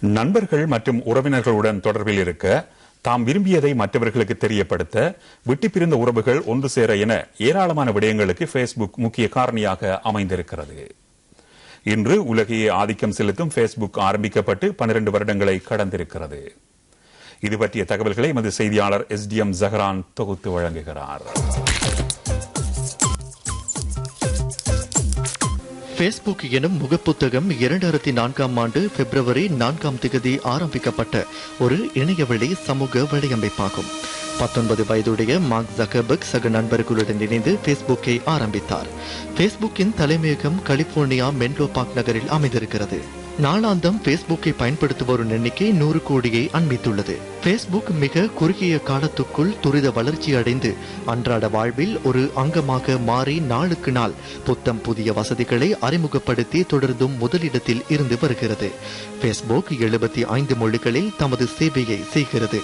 நண்பர்கள் மற்றும் உறவினர்களுடன் தொடர்பில் இருக்க தாம் விரும்பியதை மற்றவர்களுக்கு தெரியப்படுத்த விட்டு பிரிந்த உறவுகள் ஒன்று சேர என ஏராளமான விடயங்களுக்கு ஃபேஸ்புக் முக்கிய காரணியாக அமைந்திருக்கிறது. இன்று உலகையே ஆதிக்கம் செலுத்தும் ஃபேஸ்புக் ஆரம்பிக்கப்பட்டு 12 வருடங்களை கடந்திருக்கிறது. இது பற்றிய தகவல்களை எமது செய்தியாளர் SDM ஜஹரான் தொகுத்து வழங்குகிறார். ஃபேஸ்புக் எனும் முகப்புத்தகம் 2004ஆம் ஆண்டு பிப்ரவரி 4ஆம் தேதி ஆரம்பிக்கப்பட்ட ஒரு இணையவழி சமூக வலையமைப்பாகும். 19 வயதுடைய மார்க் ஜக்கர்பர்க் சக நண்பர்களுடன் இணைந்து ஃபேஸ்புக்கை ஆரம்பித்தார். ஃபேஸ்புக்கின் தலைமையகம் கலிபோர்னியா மென்லோ பார்க் நகரில் அமைந்திருக்கிறது. நாளாந்தம் ஃபேஸ்புக்கை பயன்படுத்துவோரின் எண்ணிக்கை 100 கோடியை அண்மித்துள்ளது. ஃபேஸ்புக் மிக குறுகிய காலத்துக்குள் துரித வளர்ச்சி அடைந்து அன்றாட வாழ்வில் ஒரு அங்கமாக மாறி நாளுக்கு நாள் புத்தம் புதிய வசதிகளை அறிமுகப்படுத்தி தொடர்ந்தும் முதலிடத்தில் இருந்து வருகிறது. ஃபேஸ்புக் 75 மொழிகளில் தமது சேவையை செய்கிறது.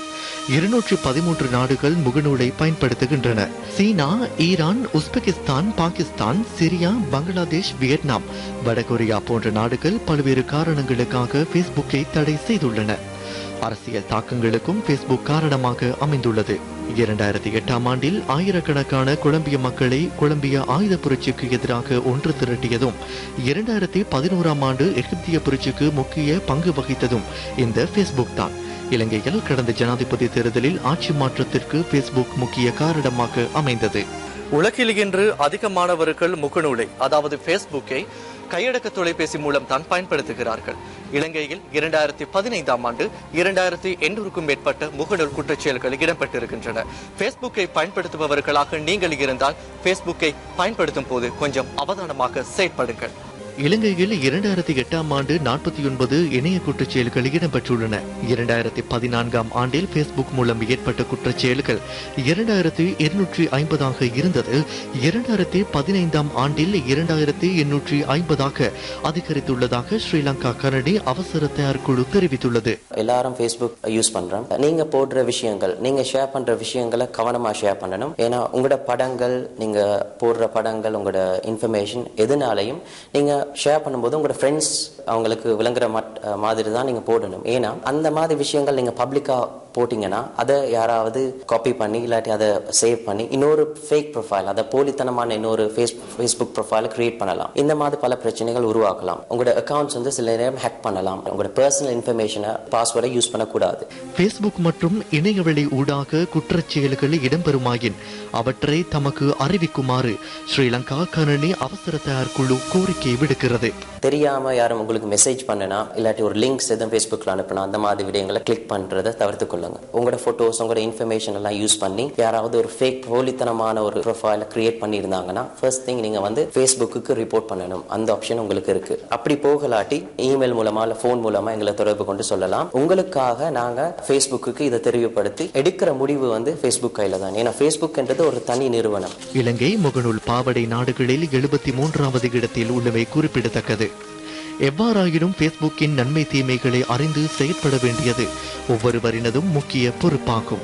213 நாடுகள் முகநூலை பயன்படுத்துகின்றன. China, Iran, Uzbekistan, Pakistan, Syria, Bangladesh, Vietnam, வடகொரியா போன்ற நாடுகள் பல்வேறு காரணங்களுக்காக ஃபேஸ்புக்கை தடை செய்துள்ளன. அரசியல் தாக்கங்களுக்கும் ஃபேஸ்புக் காரணமாக அமைந்துள்ளது. 2008ஆம் ஆண்டில் ஆயிரக்கணக்கான கொலம்பிய மக்களை கொலம்பிய ஆயுத புரட்சிக்கு எதிராக ஒன்று திரட்டியதும் 2011ஆம் ஆண்டு எகிப்திய புரட்சிக்கு முக்கிய பங்கு வகித்ததும் இந்த ஃபேஸ்புக் தான். இலங்கையில் கடந்த ஜனாதிபதி தேர்தலில் ஆட்சி மாற்றத்திற்கு ஃபேஸ்புக் முக்கிய காரணமாக அமைந்தது. உலகில் இன்று அதிகமானவர்கள் முகநூலை அதாவது ஃபேஸ்புக்கை கையடக்க தொலைபேசி மூலம் தான் பயன்படுத்துகிறார்கள். இலங்கையில் 2015ஆம் ஆண்டு 2800க்கும் மேற்பட்ட முகநூல் குற்றச்செயல்கள் இடம்பெற்றிருக்கின்றன. ஃபேஸ்புக்கை பயன்படுத்துபவர்களாக நீங்கள் இருந்தால் ஃபேஸ்புக்கை பயன்படுத்தும் போது கொஞ்சம் அவதானமாக செயற்படுங்கள். இலங்கையில் 2008ஆம் ஆண்டு 49 இணைய குற்றச்செயல்கள் இடம்பெற்றுள்ளன. 2014ஆம் ஆண்டில் ஃபேஸ்புக் மூலம் ஏற்பட்ட குற்றச்செயல்கள் 2250ஆக இருந்தது. 2015ஆம் ஆண்டில் 2850ஆக அதிகரித்துள்ளதாக ஸ்ரீலங்கா கரடி அவசர தயார் குழு தெரிவித்துள்ளது. எல்லாரும் ஃபேஸ்புக் யூஸ் பண்றோம். நீங்க போடுற விஷயங்கள், நீங்க ஷேர் பண்ற விஷயங்களை கவனமா ஷேர் பண்ணணும். ஏன்னா உங்களோட படங்கள், நீங்க போடுற படங்கள், உங்களோட இன்ஃபர்மேஷன் எதுனாலையும் நீங்க ஷேர் பண்ணும்போது உங்களோட ஃப்ரெண்ட்ஸ் அவங்களுக்கு விளங்குற மாதிரி தான் நீங்க போடணும். ஏன்னா அந்த மாதிரி விஷயங்கள் நீங்க பப்ளிக்கா போட்டீங்கன்னா அதை யாராவது காப்பி பண்ணி இல்லாட்டி அதை சேவ் பண்ணி இன்னொரு ஃபேக் ப்ரொஃபைல், அதை போலித்தனமான இன்னொரு ஃபேஸ்புக் ப்ரொஃபைலை கிரியேட் பண்ணலாம். இந்த மாதிரி பல பிரச்சனைகள் உருவாக்கலாம். உங்களோட அக்கௌண்ட்ஸ் வந்து சில நேரம் ஹேக் பண்ணலாம். உங்களோட பர்சனல் இன்ஃபர்மேஷனை, பாஸ்வேர்டை யூஸ் பண்ணக்கூடாது. ஃபேஸ்புக் மற்றும் இணையவழி ஊடாக குற்றச்செயல்கள் இடம்பெறுமாயின் அவற்றை தமக்கு அறிவிக்குமாறு ஸ்ரீலங்கா கணனி அவசர தயார் குழு கோரிக்கை விடுக்கிறது. தெரியாம யாரும் உங்களுக்கு மெசேஜ் பண்ணனா இல்லாட்டி ஒரு லிங்க்ஸ் எதுவும் ஃபேஸ்புக்ல அனுப்பினா அந்த மாதிரி விடயங்களை கிளிக் பண்றதை தவிர்த்து கொள்ளுங்க. உங்களோட போட்டோஸ், உங்களோட இன்ஃபர்மேஷன் எல்லாம் யூஸ் பண்ணி யாராவது ஒரு ஃபேக் போலித்தனமான ஒரு ப்ரொஃபைலை கிரியேட் பண்ணியிருந்தாங்கன்னா ஃபர்ஸ்ட் திங் நீங்க வந்து ஃபேஸ்புக்கு ரிப்போர்ட் பண்ணணும். அந்த ஆப்ஷன் உங்களுக்கு இருக்கு. அப்படி போகலாட்டி இமெயில் மூலமா இல்ல போன் மூலமா எங்களை தொடர்பு கொண்டு சொல்லலாம். உங்களுக்காக நாங்க ஃபேஸ்புக்கு இதை தெரியப்படுத்தி எடுக்கிற முடிவு வந்து ஃபேஸ்புக் கையில தான். ஏன்னா ஃபேஸ்புக் என்றது ஒரு தனி நிறுவனம். இலங்கை முகநூல் பாவடை நாடுகளில் 73வது இடத்தில் உள்ளவை குறிப்பிடத்தக்கது. எவ்வாறாயினும் ஃபேஸ்புக்கின் நன்மை தீமைகளை அறிந்து செயற்பட வேண்டியது ஒவ்வொருவரினதும் முக்கிய பொறுப்பாகும்.